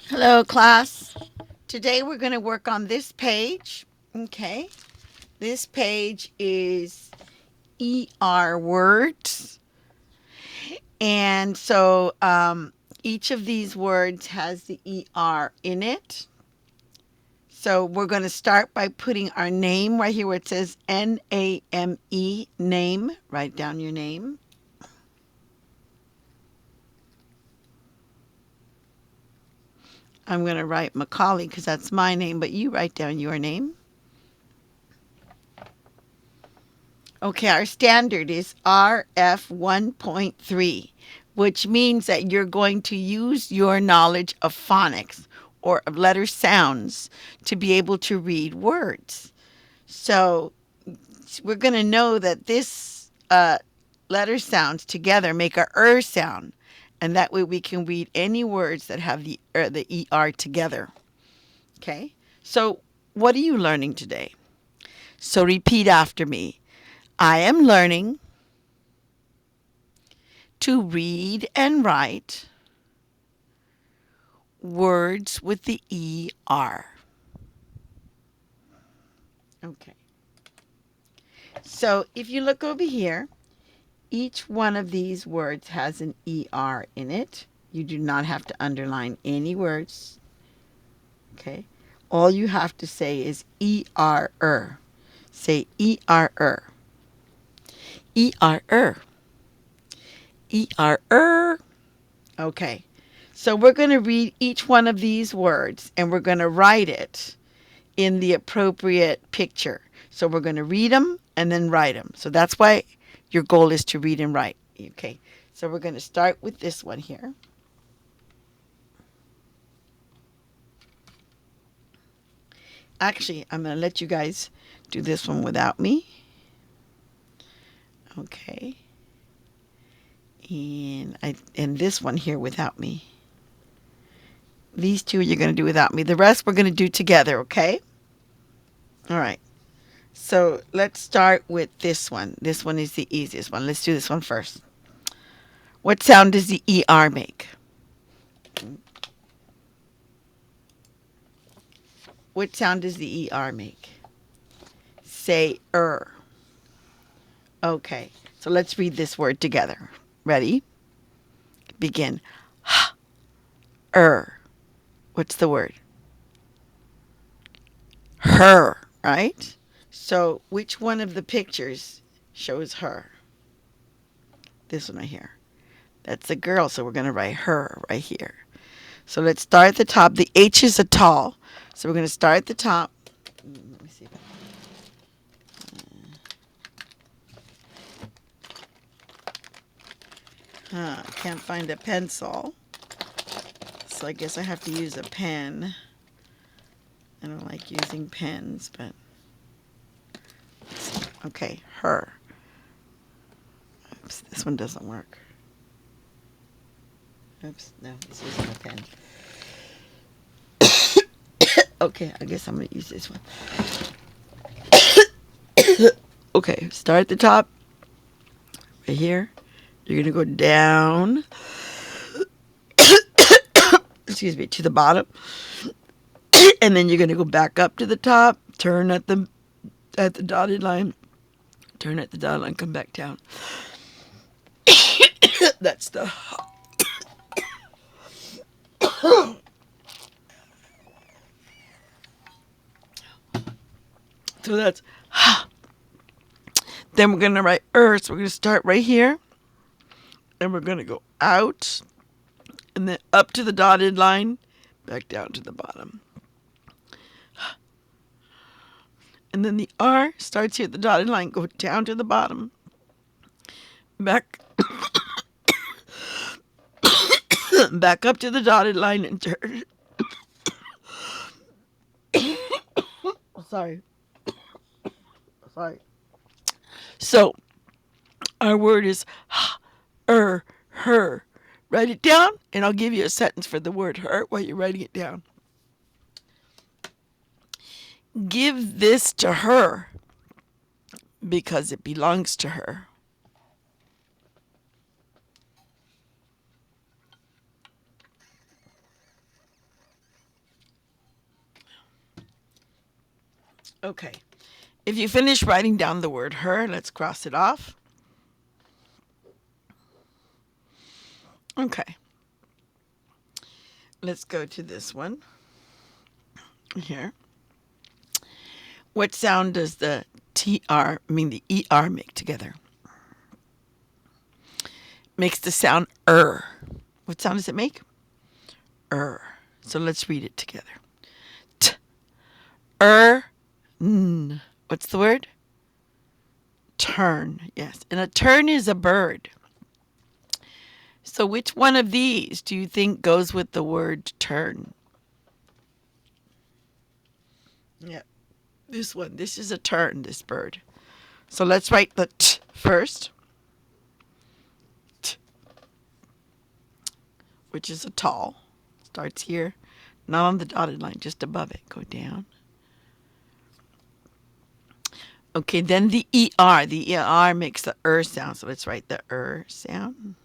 Hello, class. Today we're going to work on this page. Okay. This page is ER words. And so each of these words has the ER in it. So we're going to start by putting our name right here where it says NAME, name. Write down your name. I'm going to write Macaulay because that's my name, but you write down your name. Okay, our standard is RF 1.3, which means that you're going to use your knowledge of phonics or of letter sounds to be able to read words. So we're going to know that this letter sounds together make a sound, and that way we can read any words that have the ER together. Okay, so what are you learning today? So repeat after me. I am learning to read and write words with the ER. Okay. So if you look over here, each one of these words has an ER in it. You do not have to underline any words. Okay. All you have to say is ER. Say ER. ER. ER. Okay. So we're going to read each one of these words and we're going to write it in the appropriate picture. So we're going to read them and then write them. So that's why your goal is to read and write. Okay. So we're going to start with this one here. Actually, I'm going to let you guys do this one without me. Okay. And this one here without me. These two you're going to do without me. The rest we're going to do together, okay? All right. So let's start with this one. This one is the easiest one. Let's do this one first. What sound does the ER make? What sound does the ER make? Say Okay. So let's read this word together. Ready? Begin. What's the word? Her, right? So which one of the pictures shows her? This one right here. That's a girl, so we're going to write her right here. So let's start at the top. The H is a tall. So we're going to start at the top. Let me see if I can't find a pencil. So I guess I have to use a pen. I don't like using pens, but okay, her. Oops, this one doesn't work. Oops, no, this isn't a pen. Okay, I guess I'm going to use this one. Okay, start at the top, right here. You're going to go down, excuse me, to the bottom. And then you're going to go back up to the top, turn at the dotted line, turn at the dotted line, come back down. That's the so that's then we're going to write so we're going to start right here and we're going to go out and then up to the dotted line, back down to the bottom. And then the R starts here at the dotted line, go down to the bottom, back back up to the dotted line and turn. Sorry. Sorry. So our word is her. Write it down, and I'll give you a sentence for the word her while you're writing it down. Give this to her because it belongs to her. Okay. If you finish writing down the word her, let's cross it off. Okay. Let's go to this one here. What sound does the the ER make together? Makes the sound What sound does it make? So let's read it together. T, n. What's the word? Tern. Yes. And a tern is a bird. So which one of these do you think goes with the word tern? Yeah. This one. This is a tern, this bird. So let's write the t first, t, which is a tall. Starts here, not on the dotted line, just above it. Go down. Okay, then the ER. The ER makes the sound. So let's write the sound.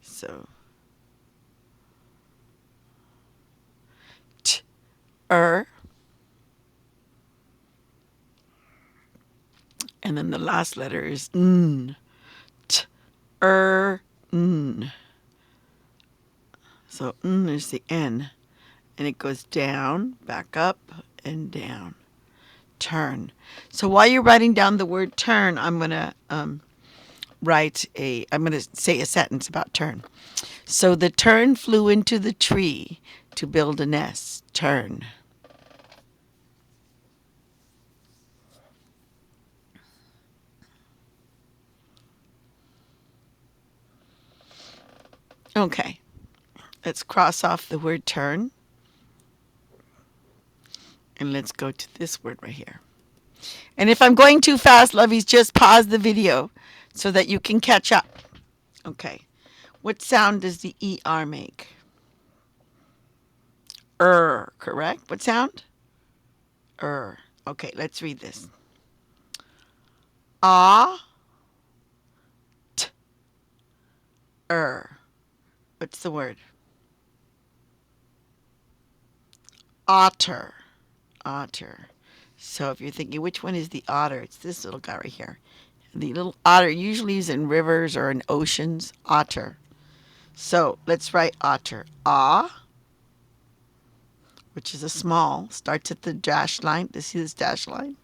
So t, and then the last letter is n. T, n. So n is the N, and it goes down, back up, and down. Tern. So while you're writing down the word tern, I'm gonna say a sentence about tern. So the tern flew into the tree to build a nest. Tern. Okay. Let's cross off the word tern. And let's go to this word right here. And if I'm going too fast, lovies, just pause the video so that you can catch up. Okay. What sound does the ER make? Correct? What sound? Okay, let's read this. Ah, t, What's the word? Otter. Otter. So if you're thinking, which one is the otter? It's this little guy right here. The little otter usually is in rivers or in oceans. Otter. So let's write otter. Ah, which is a small, starts at the dash line. See this dash line?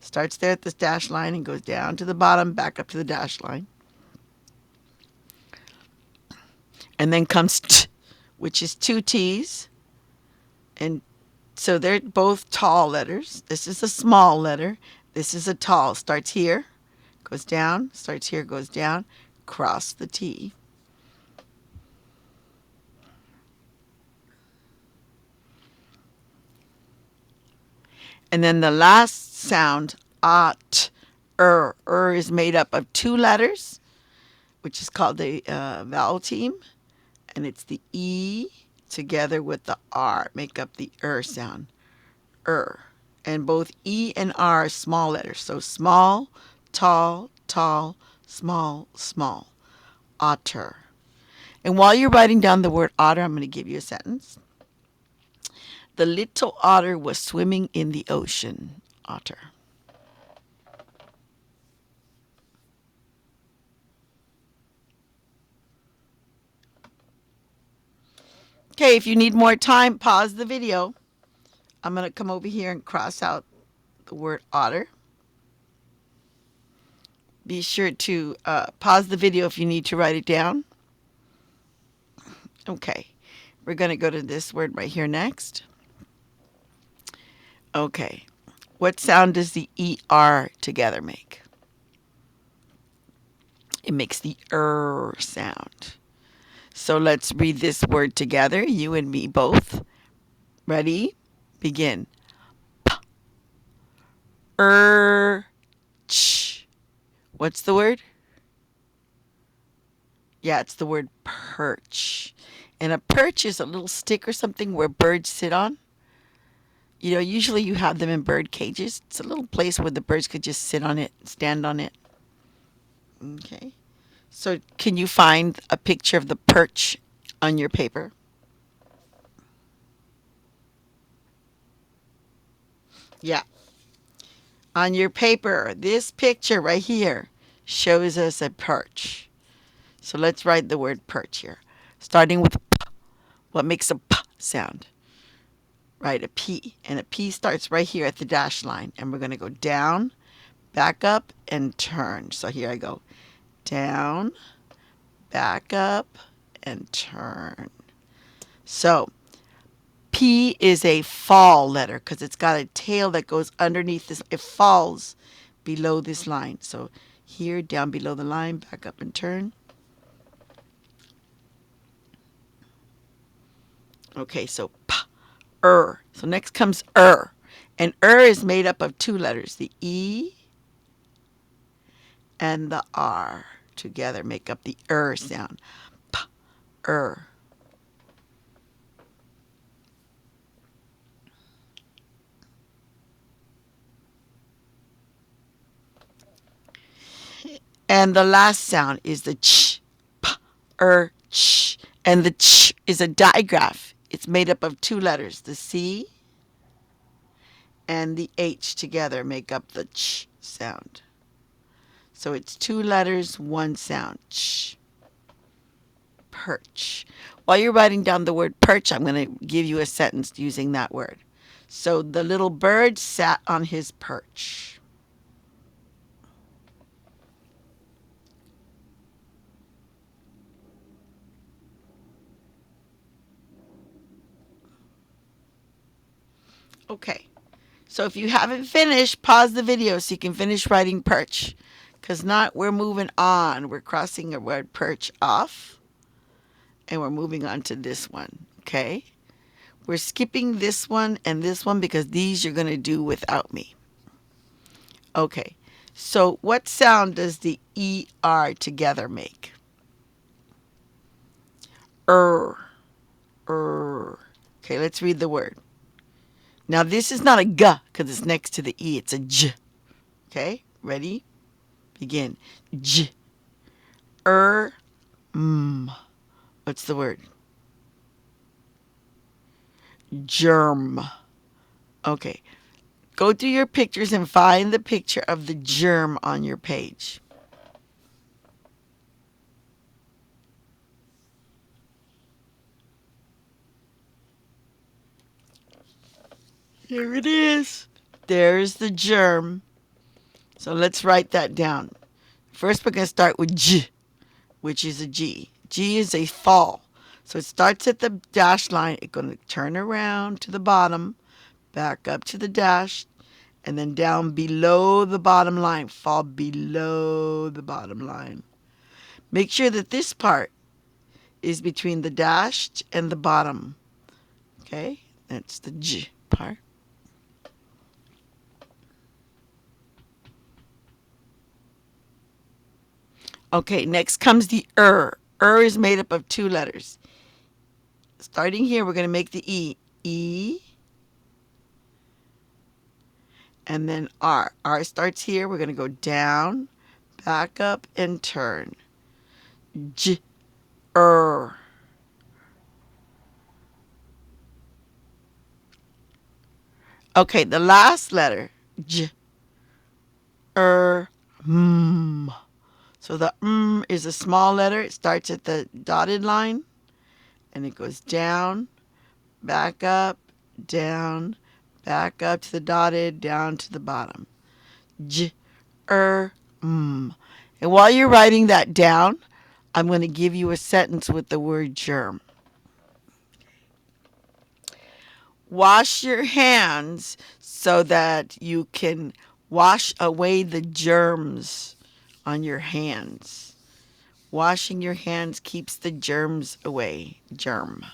Starts there at this dash line and goes down to the bottom, back up to the dash line. And then comes t, which is two T's. And so they're both tall letters. This is a small letter. This is a tall. Starts here, goes down, starts here, goes down, cross the T. And then the last sound, at, is made up of two letters, which is called the vowel team. And it's the E together with the R, make up the sound. And both E and R are small letters. So small, tall, tall, small, small. Otter. And while you're writing down the word otter, I'm going to give you a sentence. The little otter was swimming in the ocean. Otter. Okay, if you need more time, pause the video. I'm going to come over here and cross out the word otter. Be sure to pause the video if you need to write it down. Okay, we're going to go to this word right here next. Okay, what sound does the ER together make? It makes the sound. So let's read this word together, you and me both. Ready? Begin. P, ch. What's the word? Yeah, it's the word perch. And a perch is a little stick or something where birds sit on. You know, usually you have them in bird cages. It's a little place where the birds could just sit on it, stand on it. Okay. So can you find a picture of the perch on your paper? Yeah. On your paper, this picture right here shows us a perch. So let's write the word perch here. Starting with P. What makes a P sound? Right, a P. And a P starts right here at the dash line. And we're going to go down, back up, and turn. So here I go. Down, back up, and turn. So P is a fall letter because it's got a tail that goes underneath this. It falls below this line. So here, down below the line, back up and turn. Okay, so P, So next comes And is made up of two letters. The E and the R together make up the sound. P, And the last sound is the ch, p, ch. And the ch is a digraph. It's made up of two letters. The C and the H together make up the ch sound. So it's two letters, one sound. Ch. Perch. While you're writing down the word perch, I'm going to give you a sentence using that word. So the little bird sat on his perch. Okay. So if you haven't finished, pause the video so you can finish writing perch. Because not, we're moving on. We're crossing the word perch off. And we're moving on to this one. Okay? We're skipping this one and this one because these you're going to do without me. Okay. So what sound does the ER together make? Er. Okay, let's read the word. Now this is not a G because it's next to the E. It's a J. Okay, ready? Begin. J. What's the word? Germ. Okay. Go through your pictures and find the picture of the germ on your page. Here it is. There's the germ. So let's write that down. First, we're going to start with J, which is a G. G is a fall. So it starts at the dash line. It's going to turn around to the bottom, back up to the dash, and then down below the bottom line. Fall below the bottom line. Make sure that this part is between the dash and the bottom. Okay? That's the J part. Okay, next comes the is made up of two letters. Starting here, we're going to make the E. E. And then R. R starts here. We're going to go down, back up, and turn. J. Okay, the last letter. J. So the is a small letter. It starts at the dotted line. And it goes down, back up, down, back up to the dotted, down to the bottom. J, And while you're writing that down, I'm going to give you a sentence with the word germ. Wash your hands so that you can wash away the germs on your hands. Washing your hands keeps the germs away. Germ.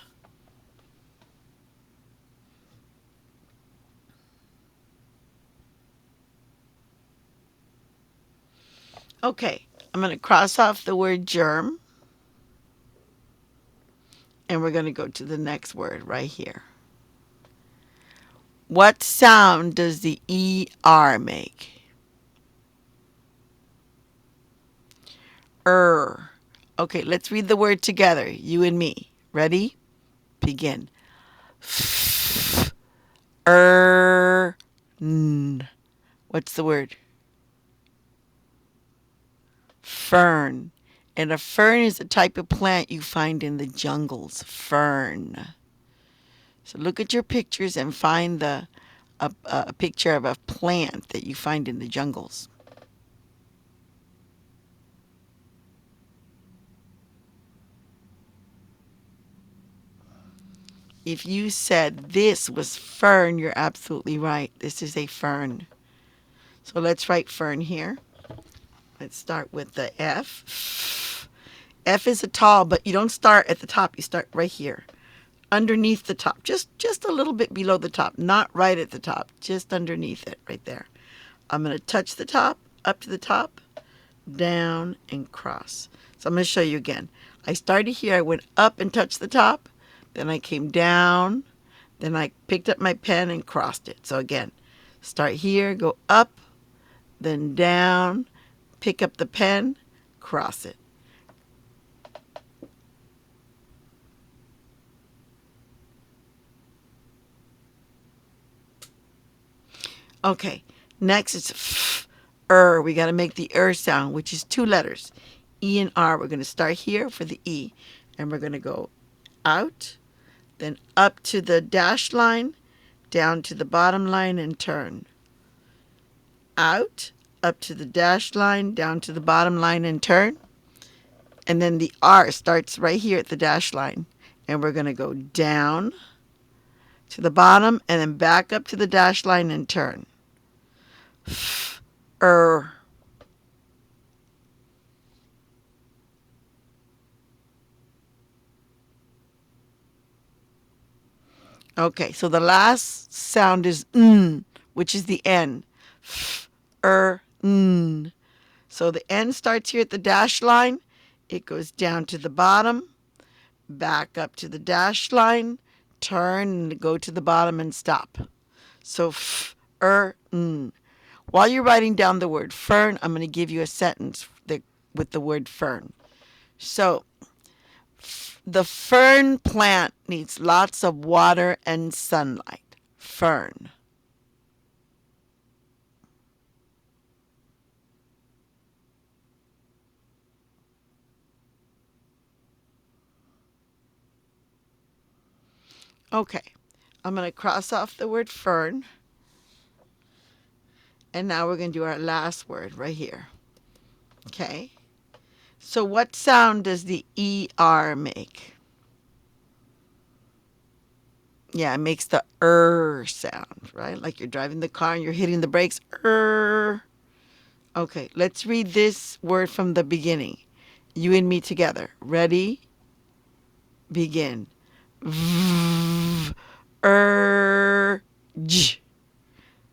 Okay, I'm going to cross off the word germ. And we're going to go to the next word right here. What sound does the ER make? Okay, let's read the word together, you and me. Ready? Begin. N. What's the word? Fern. And a fern is a type of plant you find in the jungles. Fern. So look at your pictures and find a picture of a plant that you find in the jungles. If you said this was fern, you're absolutely right. This is a fern. So let's write fern here. Let's start with the F. F is a tall, but you don't start at the top. You start right here, underneath the top, just a little bit below the top, not right at the top, just underneath it, right there. I'm going to touch the top, up to the top, down, and cross. So I'm going to show you again. I started here. I went up and touched the top. Then I came down. Then I picked up my pen and crossed it. So again, start here, go up, then down, pick up the pen, cross it. Okay, next it's f, we got to make the sound, which is two letters, E and R. We're going to start here for the E, and we're going to go out, then up to the dash line, down to the bottom line, and turn. Out, up to the dash line, down to the bottom line, and turn. And then the R starts right here at the dash line, and we're going to go down to the bottom, and then back up to the dash line and turn. Er. Okay, so the last sound is n, which is the N. N. So the N starts here at the dash line. It goes down to the bottom, back up to the dash line, turn and go to the bottom and stop. So n. While you're writing down the word fern, I'm going to give you a sentence with the word fern. So the fern plant needs lots of water and sunlight. Fern. Okay, I'm going to cross off the word fern. And now we're going to do our last word right here. Okay. So what sound does the ER make? Yeah, it makes the sound, right? Like you're driving the car and you're hitting the brakes. Okay, let's read this word from the beginning. You and me together. Ready? Begin. V, j.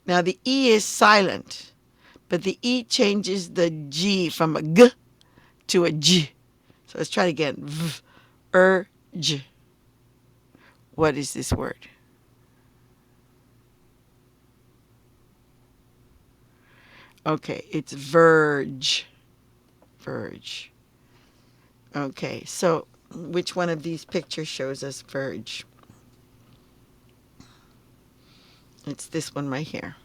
Now the E is silent, but the E changes the G from a G to a J. So let's try it again. V, j. What is this word? Okay, it's verge. Verge. Okay, so which one of these pictures shows us verge? It's this one right here.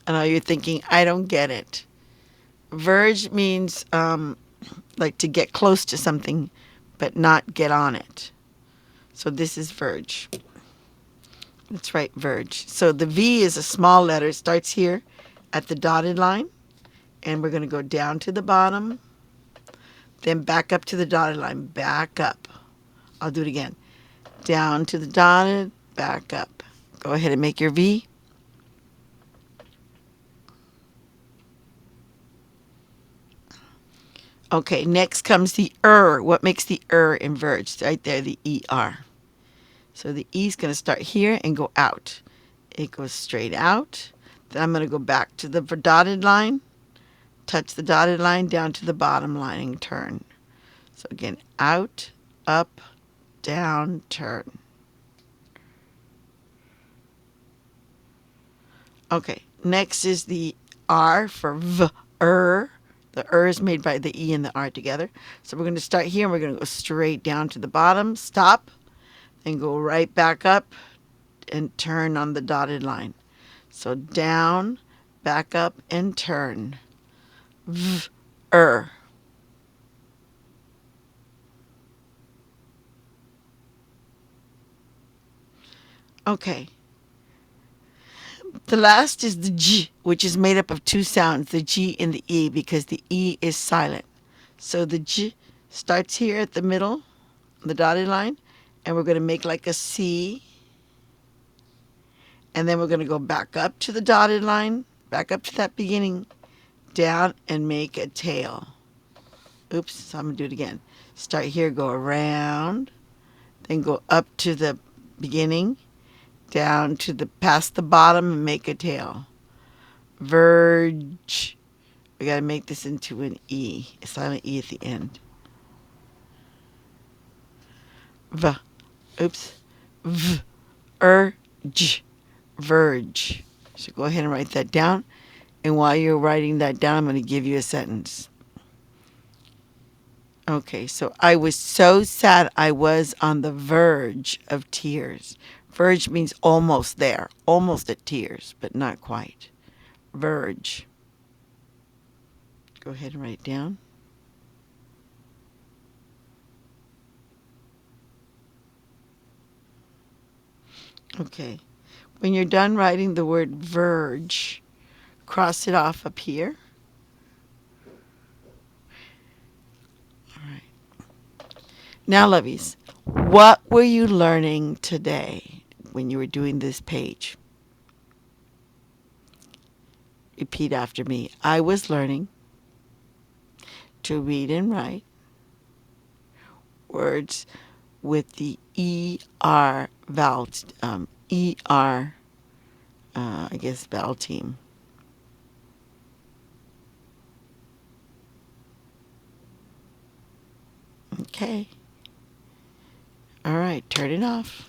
I know you're thinking, I don't get it. Verge means like to get close to something, but not get on it. So this is verge. Let's write verge. So the V is a small letter. It starts here at the dotted line. And we're going to go down to the bottom. Then back up to the dotted line. Back up. I'll do it again. Down to the dotted. Back up. Go ahead and make your V. Okay, next comes the What makes the in verge? Right there, the ER. So the E is going to start here and go out. It goes straight out. Then I'm going to go back to the dotted line, touch the dotted line down to the bottom line and turn. So again, out, up, down, turn. Okay, next is the R for The is made by the E and the R together. So we're going to start here and we're going to go straight down to the bottom, stop, and go right back up and turn on the dotted line. So down, back up, and turn. V, er. Okay. The last is the J, which is made up of two sounds, the G and the E, because the E is silent. So the J starts here at the middle, the dotted line, and we're going to make like a C, and then we're going to go back up to the dotted line, back up to that beginning, down, and make a tail. Oops, so I'm going to do it again. Start here, go around, then go up to the beginning, down to the past the bottom, and make a tail. Verge. We got to make this into an E, a silent E at the end. V. Oops. V. Urge. Verge. So go ahead and write that down. And while you're writing that down, I'm going to give you a sentence. Okay, so I was so sad I was on the verge of tears. Verge means almost there, almost at tears, but not quite. Verge. Go ahead and write it down. Okay. When you're done writing the word verge, cross it off up here. All right. Now, lovies, what were you learning today when you were doing this page? Repeat after me. I was learning to read and write words with the ER vowel, ER, I guess, vowel team. Okay. All right, turn it off.